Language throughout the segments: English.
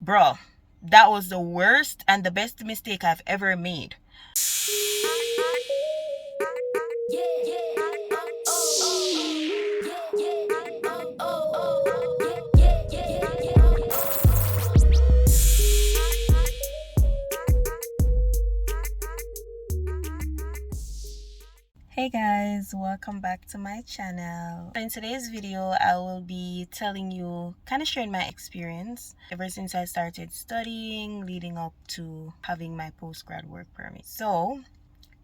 bro, that was the worst and the best mistake I've ever made. Hey guys, welcome back to my channel. In today's video, I will be telling you, kind of sharing my experience ever since I started studying, leading up to having my postgrad work permit. So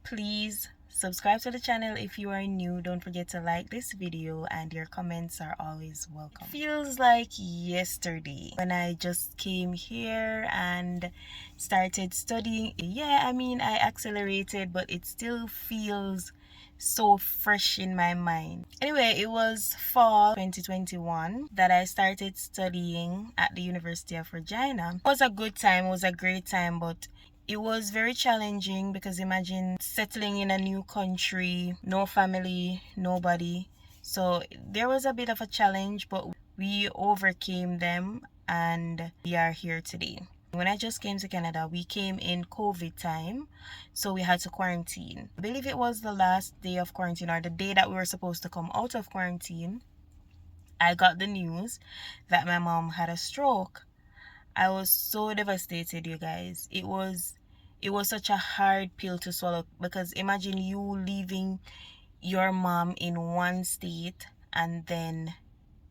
please subscribe to the channel if you are new. Don't forget to like this video, and your comments are always welcome. Feels like yesterday when I just came here and started studying. Yeah, I mean, I accelerated, but it still feels so fresh in my mind. Anyway, it was fall 2021 that I started studying at the University of Regina. It was a good time, it was a great time, but it was very challenging because imagine settling in a new country, no family, nobody. So there was a bit of a challenge, but we overcame them and we are here today. When I just came to Canada, we came in COVID time, so we had to quarantine. I believe it was the last day of quarantine, or the day that we were supposed to come out of quarantine. I got the news that my mom had a stroke. I was so devastated, you guys. It was such a hard pill to swallow, because imagine you leaving your mom in one state, and then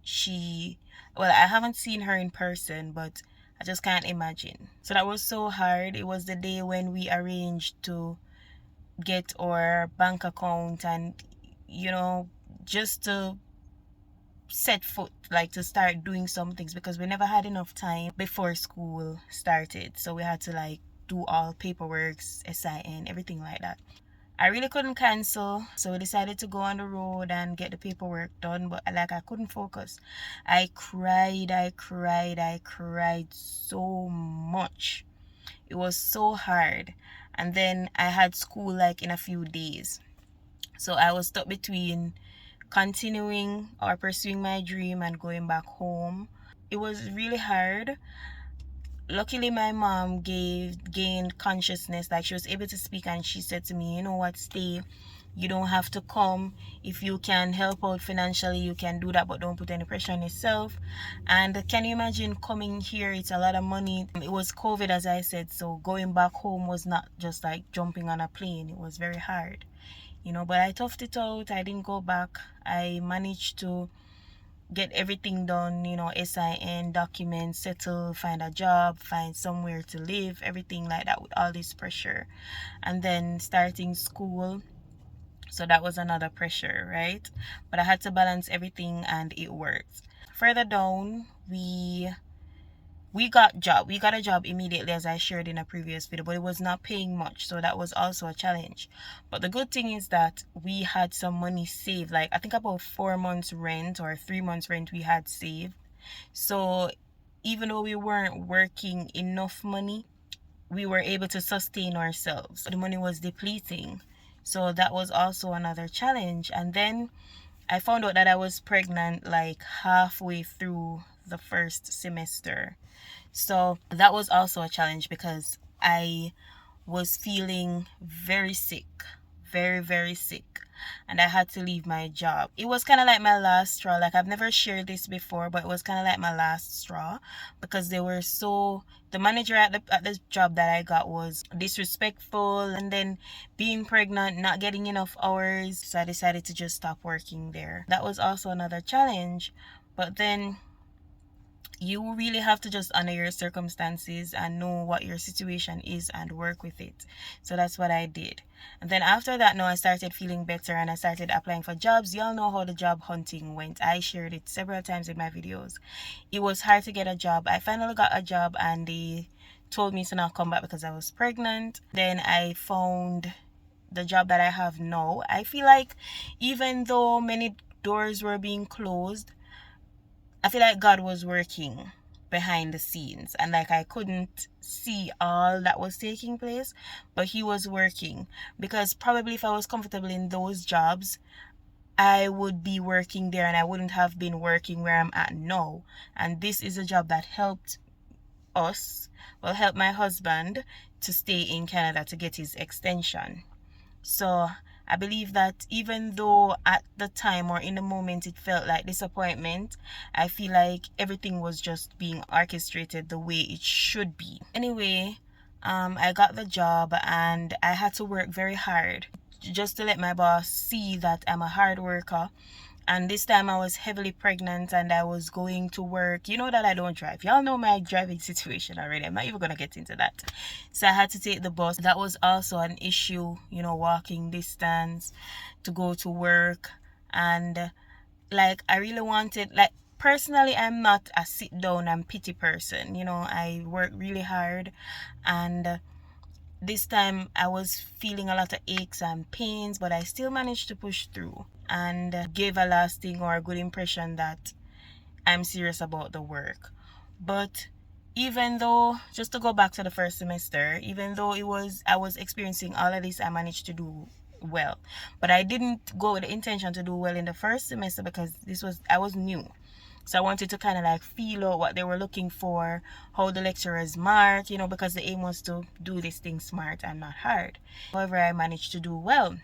I haven't seen her in person, but I just can't imagine. So that was so hard. It was the day when we arranged to get our bank account and, just to set foot, like to start doing some things, because we never had enough time before school started. So we had to do all paperwork, SIN, everything like that. I really couldn't cancel, so we decided to go on the road and get the paperwork done, but I couldn't focus. I cried so much. It was so hard. And then I had school in a few days. So I was stuck between continuing or pursuing my dream and going back home. It was really hard. Luckily, my mom gained consciousness, she was able to speak, and she said to me, you know what, stay. You don't have to come. If you can help out financially, you can do that, but don't put any pressure on yourself. And can you imagine coming here? It's a lot of money. It was COVID, as I said, so going back home was not just like jumping on a plane. It was very hard, but I toughed it out. I didn't go back. I managed to get everything done, SIN, documents, settle, find a job, find somewhere to live, everything like that, with all this pressure. And then starting school, so that was another pressure, right? But I had to balance everything, and it worked. Further down, we got a job immediately, as I shared in a previous video, but it was not paying much, so that was also a challenge. But the good thing is that we had some money saved, I think about 4 months rent or 3 months rent we had saved. So even though we weren't working enough money, we were able to sustain ourselves. The money was depleting, so that was also another challenge. And then I found out that I was pregnant halfway through the first semester. So that was also a challenge, because I was feeling very sick, very, very sick. And I had to leave my job. It was kind of like my last straw. I've never shared this before, but it was kind of like my last straw, because the manager at the job that I got was disrespectful, and then being pregnant, not getting enough hours. So I decided to just stop working there. That was also another challenge. But then you really have to just honor your circumstances and know what your situation is and work with it. So that's what I did. And then after that, now I started feeling better, and I started applying for jobs. Y'all know how the job hunting went. I shared it several times in my videos. It was hard to get a job. I finally got a job, and they told me to not come back because I was pregnant. Then I found the job that I have now. I feel like even though many doors were being closed, I feel like God was working behind the scenes, and I couldn't see all that was taking place, but he was working. Because probably if I was comfortable in those jobs, I would be working there, and I wouldn't have been working where I'm at now. And this is a job that helped help my husband to stay in Canada to get his extension. So I believe that even though at the time or in the moment it felt like disappointment, I feel like everything was just being orchestrated the way it should be. Anyway, I got the job and I had to work very hard just to let my boss see that I'm a hard worker. And this time I was heavily pregnant and I was going to work. You know that I don't drive. Y'all know my driving situation already. I'm not even going to get into that. So I had to take the bus. That was also an issue, you know, walking distance to go to work. And like, I really wanted, like, personally, I'm not a sit down and pity person. You know, I work really hard. And this time I was feeling a lot of aches and pains, but I still managed to push through and gave a lasting or a good impression that I'm serious about the work. But even though, just to go back to the first semester, even though I was experiencing all of this, I managed to do well. But I didn't go with the intention to do well in the first semester because I was new. So I wanted to kind of like feel out what they were looking for, how the lecturers mark, you know, because the aim was to do this thing smart and not hard. However, I managed to do well.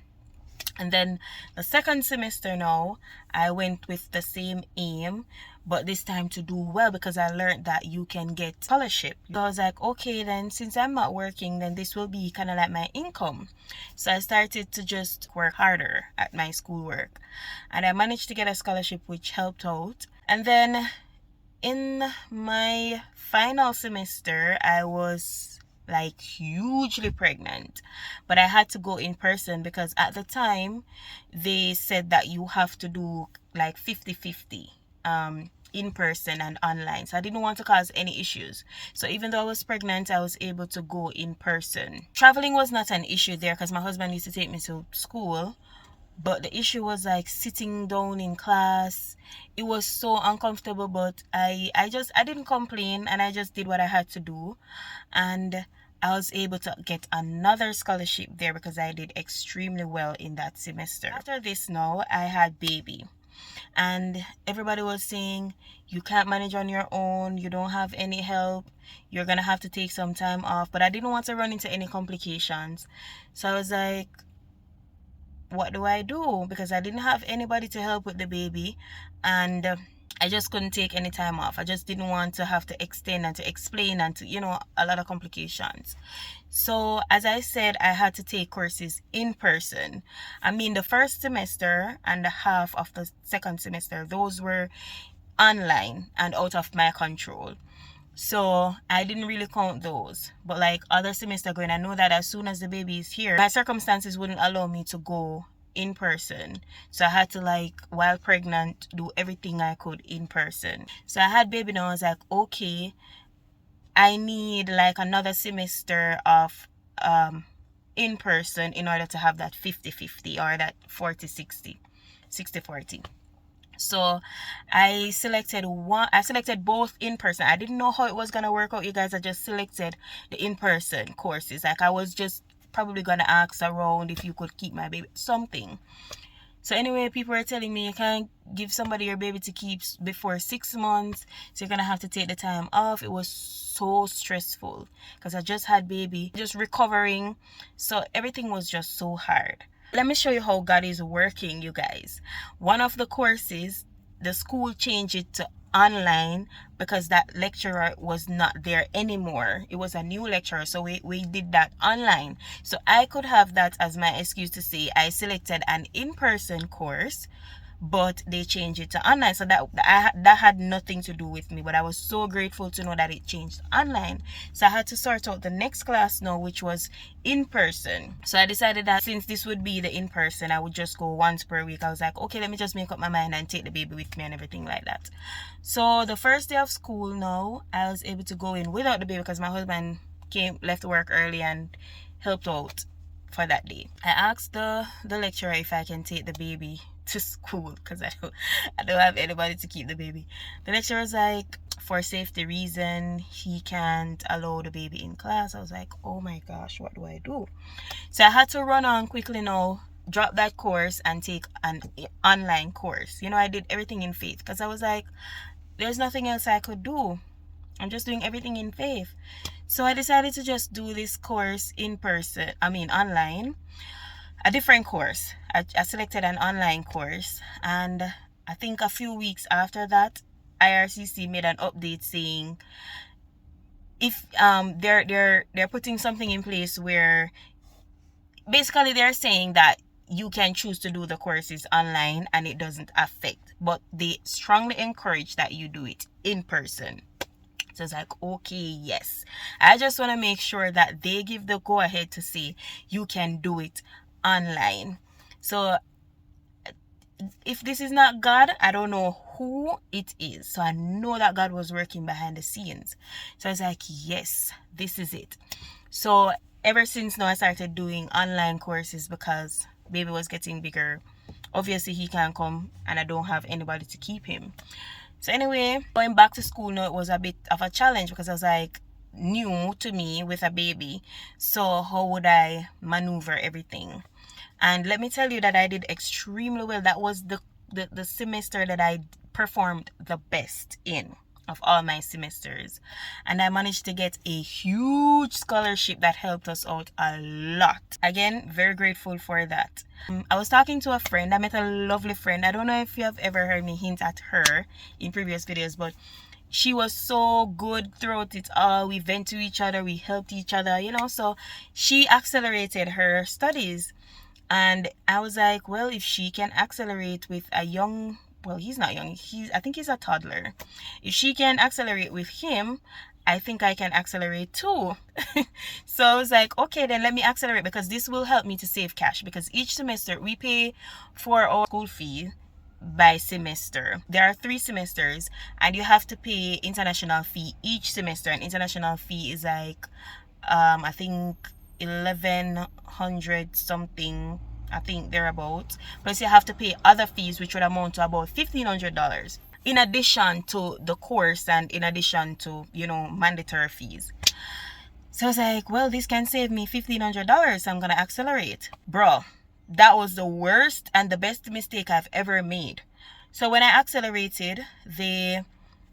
And then the second semester now, I went with the same aim, but this time to do well because I learned that you can get scholarship. So I was like, okay, then since I'm not working, then this will be kind of like my income. So I started to just work harder at my schoolwork. And I managed to get a scholarship which helped out. And then in my final semester, I was like hugely pregnant, but I had to go in person because at the time they said that you have to do like 50-50 in person and online. So I didn't want to cause any issues. So even though I was pregnant, I was able to go in person. Traveling was not an issue there because my husband used to take me to school. But the issue was like sitting down in class. It was so uncomfortable, but I didn't complain and I just did what I had to do. And I was able to get another scholarship there because I did extremely well in that semester. After this now, I had baby. And everybody was saying, you can't manage on your own. You don't have any help. You're going to have to take some time off. But I didn't want to run into any complications. So I was like, what do I do? Because I didn't have anybody to help with the baby and I just couldn't take any time off. I just didn't want to have to extend and to explain and to, you know, a lot of complications. So as I said, I had to take courses in person. I mean, the first semester and the half of the second semester, those were online and out of my control. So I didn't really count those. But like other semester going, I know that as soon as the baby is here, my circumstances wouldn't allow me to go in person. So I had to, like, while pregnant, do everything I could in person. So I had baby now. I was like, okay, I need like another semester of in person in order to have that 50-50 or that 40-60, 60-40. So I selected both in person. I didn't know how it was gonna work out, you guys. I just selected the in-person courses. Like, I was just probably gonna ask around if you could keep my baby, something. So anyway, people are telling me you can't give somebody your baby to keep before 6 months, so you're gonna have to take the time off. It was so stressful because I just had baby, just recovering, so everything was just so hard. Let me show you how God is working, you guys. One of the courses, the school changed it to online because that lecturer was not there anymore. It was a new lecturer, so we did that online. So I could have that as my excuse to say I selected an in-person course, but they changed it to online. So that had nothing to do with me, but I was so grateful to know that it changed online. So I had to sort out the next class now, which was in person. So I decided that since this would be the in person, I would just go once per week. I was like, okay, let me just make up my mind and take the baby with me and everything like that. So the first day of school now, I was able to go in without the baby because my husband left work early and helped out for that day. I asked the lecturer if I can take the baby to school because I don't have anybody to keep the baby. The lecturer was like, for safety reason, he can't allow the baby in class. I was like, oh my gosh, what do I do? So I had to run on quickly now, drop that course and take an online course. You know, I did everything in faith because I was like, there's nothing else I could do. I'm just doing everything in faith. So I decided to just do this course in person, online, a different course. I selected an online course, and I think a few weeks after that, IRCC made an update saying if they're putting something in place where basically they're saying that you can choose to do the courses online and it doesn't affect, but they strongly encourage that you do it in person. So it's like, okay, yes, I just want to make sure that they give the go ahead to say you can do it online. So if this is not God, I don't know who it is. So I know that God was working behind the scenes. So I was like, yes, this is it. So ever since now, I started doing online courses because baby was getting bigger. Obviously, he can't come and I don't have anybody to keep him. So anyway, going back to school now, it was a bit of a challenge because I was like new to me with a baby. So how would I maneuver everything? And let me tell you that I did extremely well. That was the semester that I performed the best in of all my semesters. And I managed to get a huge scholarship that helped us out a lot. Again, very grateful for that. I was talking to a friend. I met a lovely friend. I don't know if you have ever heard me hint at her in previous videos, but she was so good throughout it all. We vent to each other, we helped each other, so she accelerated her studies. And I was like, well, if she can accelerate with a young, well, he's not young, I think he's a toddler. If she can accelerate with him, I think I can accelerate too. So I was like, okay, then let me accelerate, because this will help me to save cash, because each semester we pay for our school fee by semester. There are 3 semesters and you have to pay international fee each semester, and international fee is like I think 1100 something, I think thereabouts, plus you have to pay other fees which would amount to about $1,500 in addition to the course and in addition to mandatory fees. So I was like, well, this can save me $1,500, so I'm gonna accelerate. Bro, that was the worst and the best mistake I've ever made. So when I accelerated, they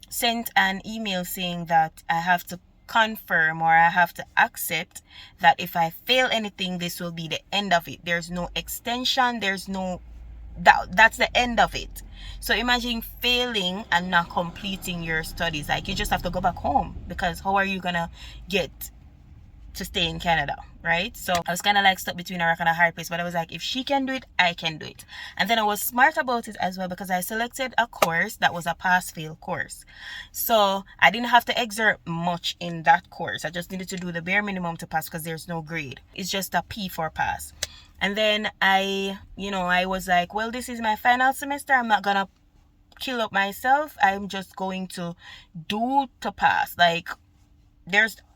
sent an email saying that I have to confirm, or I have to accept that if I fail anything, this will be the end of it. There's no extension, there's no that's the end of it. So imagine failing and not completing your studies. Like, you just have to go back home, because how are you gonna get to stay in Canada, right? So I was kind of like stuck between a rock and a hard place, but I was like, if she can do it, I can do it. And then I was smart about it as well, because I selected a course that was a pass-fail course. So I didn't have to exert much in that course. I just needed to do the bare minimum to pass, because there's no grade. It's just a P for pass. And then I was like, well, this is my final semester. I'm not gonna kill up myself. I'm just going to do to pass. Like,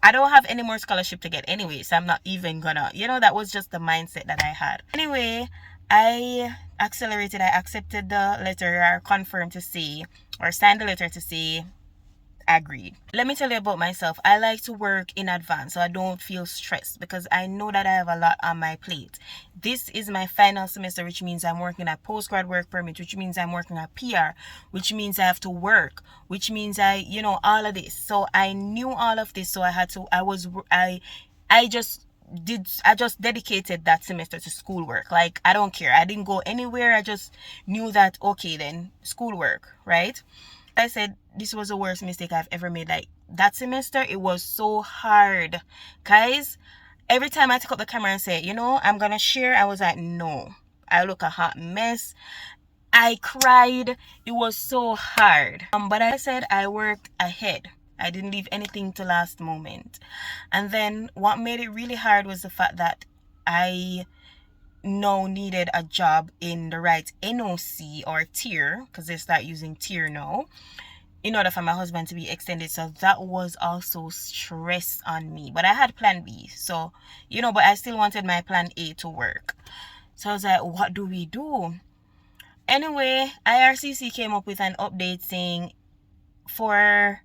I don't have any more scholarship to get anyway, so I'm not even gonna, that was just the mindset that I had. Anyway, I accelerated. I accepted the letter, or confirmed to say, or signed the letter to say agreed. Let me tell you about myself. I like to work in advance so I don't feel stressed, because I know that I have a lot on my plate. This is my final semester, which means I'm working at postgrad work permit, which means I'm working at PR, which means I have to work, which means all of this. So I knew all of this, so I just dedicated that semester to schoolwork. Like, I don't care, I didn't go anywhere. I just knew that, okay, then schoolwork, right? I said this was the worst mistake I've ever made. Like, that semester, it was so hard, guys. Every time I took up the camera and say, I'm gonna share, I was like, no, I look a hot mess. I cried. It was so hard. But I said I worked ahead. I didn't leave anything to last moment. And then what made it really hard was the fact that I now needed a job in the right NOC or tier, because they start using tier now, in order for my husband to be extended. So that was also stress on me. But I had plan B. So, but I still wanted my plan A to work. So I was like, what do we do? Anyway, IRCC came up with an update saying for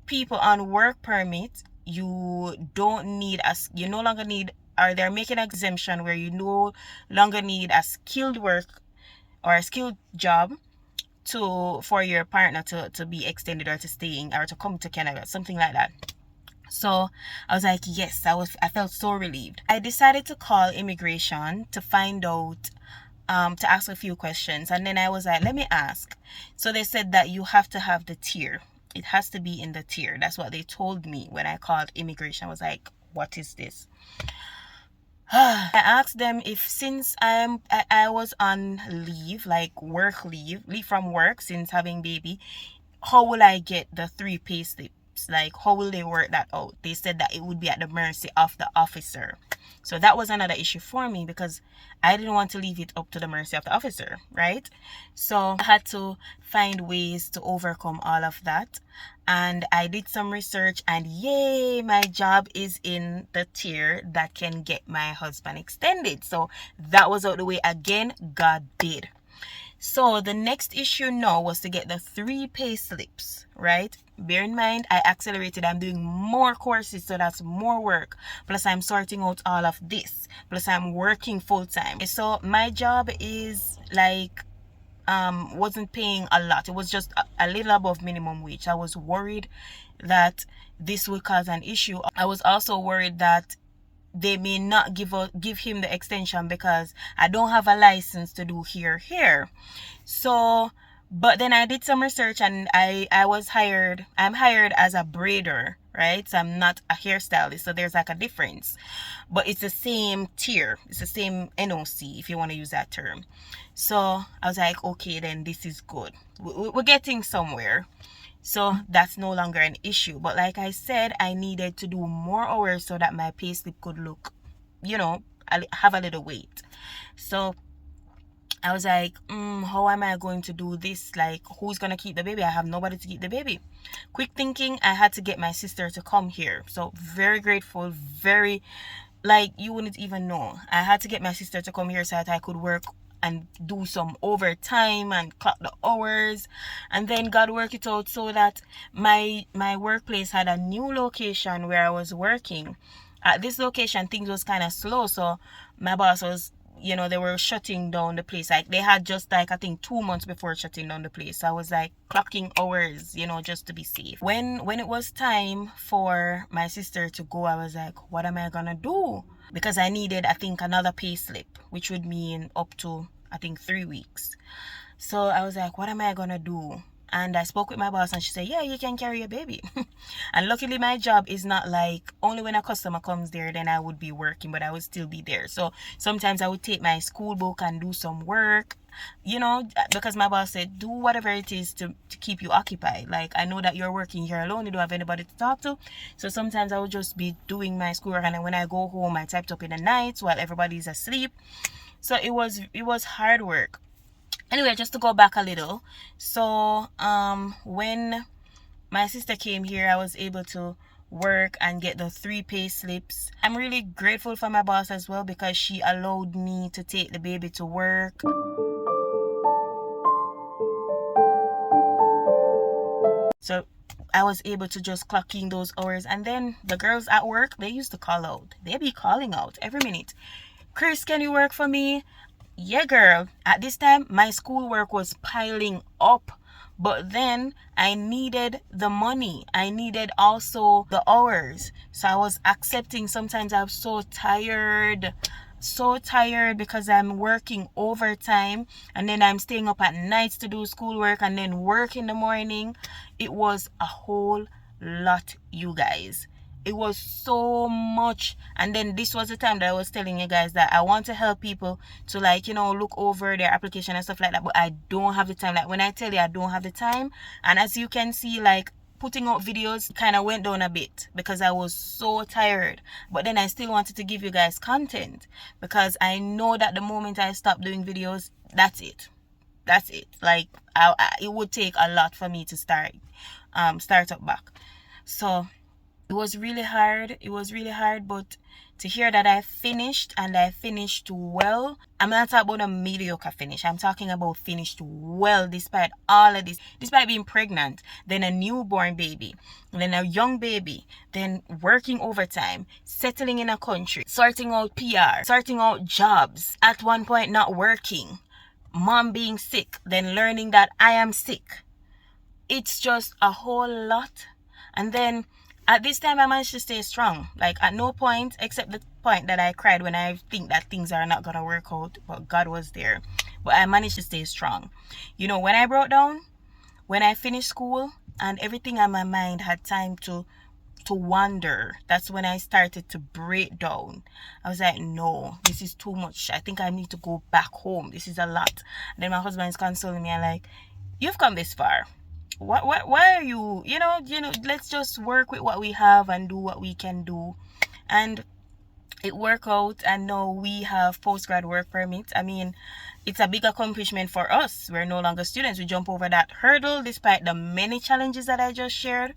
people on work permit, you no longer need, or they're making an exemption where you no longer need a skilled work or a skilled job for your partner to be extended or to staying or to come to Canada, something like that. So I was like, yes, I felt so relieved. I decided to call immigration to find out, to ask a few questions. And then I was like, let me ask. So they said that you have to have the tier. It has to be in the tier. That's what they told me when I called immigration. I was like, what is this? I asked them if, since I was on leave, like work leave from work since having baby, how will I get the 3 pay slips? Like, how will they work that out? They said that it would be at the mercy of the officer. So that was another issue for me, because I didn't want to leave it up to the mercy of the officer, right? So I had to find ways to overcome all of that. And I did some research, and yay, my job is in the tier that can get my husband extended. So that was out the way again. God did. So the next issue now was to get the 3 pay slips, right? Bear in mind, I accelerated. I'm doing more courses, so that's more work. Plus, I'm sorting out all of this. Plus, I'm working full time. So my job is like, wasn't paying a lot. It was just a little above minimum wage. I was worried that this would cause an issue. I was also worried that they may not give him the extension because I don't have a license to do here. So, but then I did some research, and I was hired. I'm hired as a braider, right? So I'm not a hairstylist. So there's like a difference, but it's the same tier. It's the same NOC, if you want to use that term. So I was like, okay, then this is good. We're getting somewhere. So that's no longer an issue. But like I said, I needed to do more hours so that my payslip could look, have a little weight. So I was like, how am I going to do this? Like, who's going to keep the baby? I have nobody to keep the baby. Quick thinking, I had to get my sister to come here. So very grateful, very, like, you wouldn't even know. I had to get my sister to come here so that I could work and do some overtime and clock the hours. And then God worked it out so that my workplace had a new location where I was working. At this location, things was kind of slow. So my boss was, they were shutting down the place. Like, they had just, like, I think 2 months before shutting down the place. So I was like clocking hours, just to be safe. When it was time for my sister to go, I was like, what am I gonna do? Because I needed, I think, another pay slip, which would mean up to, I think, 3 weeks. So I was like, what am I gonna do? And I spoke with my boss, and she said, yeah, you can carry a baby. And luckily, my job is not like only when a customer comes there, then I would be working, but I would still be there. So sometimes I would take my school book and do some work, because my boss said, do whatever it is to keep you occupied. Like, I know that you're working here alone, you don't have anybody to talk to. So sometimes I would just be doing my schoolwork, and then when I go home, I typed up in the nights while everybody's asleep. So it was hard work. Anyway, just to go back a little. So when my sister came here, I was able to work and get the 3 pay slips. I'm really grateful for my boss as well, because she allowed me to take the baby to work. So I was able to just clock in those hours. And then the girls at work, they used to call out. They be calling out every minute. Chris, can you work for me? Yeah, girl. At this time, my schoolwork was piling up. But then I needed the money. I needed also the hours. So I was accepting. Sometimes I was so tired because I'm working overtime, and then I'm staying up at nights to do schoolwork, and then work in the morning. It was a whole lot, you guys. It was so much. And then this was the time that I was telling you guys that I want to help people to, like, look over their application and stuff like that, but I don't have the time. Like, when I tell you I don't have the time, and as you can see, like, putting out videos kind of went down a bit because I was so tired. But then I still wanted to give you guys content, because I know that the moment I stop doing videos, that's it. Like, it would take a lot for me to start up back. So it was really hard, but to hear that I finished, and I finished well. I'm not talking about a mediocre finish. I'm talking about finished well, despite all of this. Despite being pregnant, then a newborn baby, and then a young baby, then working overtime, settling in a country, sorting out PR, sorting out jobs, at one point not working. mom being sick, then learning that I am sick. It's just a whole lot. And then at this time I managed to stay strong. Like at no point except the point that I cried when I think that things are not gonna work out, but God was there. But I managed to stay strong. You know, when I broke down, when I finished school and everything on my mind had time to wander, that's when I started to break down. I was like, no, this is too much. I think I need to go back home. This is a lot. And then my husband is consoling me and like, you've come this far. Why are you, let's just work with what we have and do what we can do. And it worked out, and now we have postgrad work permits. I mean, it's a big accomplishment for us. We're no longer students. We jump over that hurdle despite the many challenges that I just shared,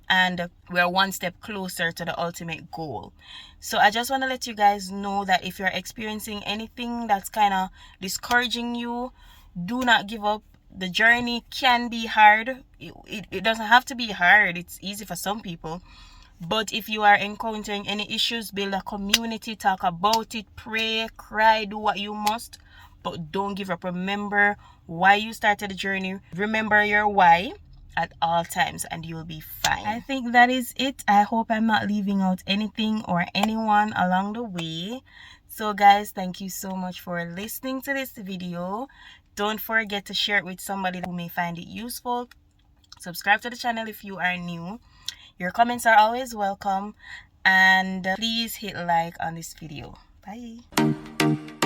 and we're one step closer to the ultimate goal. So I just want to let you guys know that if you're experiencing anything that's kind of discouraging you, do not give up. The journey can be hard. It doesn't have to be hard. It's easy for some people. But if you are encountering any issues, build a community, talk about it, pray, cry, do what you must. But don't give up. Remember why you started the journey. Remember your why at all times, and you'll be fine. I think that is it. I hope I'm not leaving out anything or anyone along the way. So guys, thank you so much for listening to this video. Don't forget to share it with somebody who may find it useful. Subscribe to the channel if you are new. Your comments are always welcome, and please hit like on this video. Bye.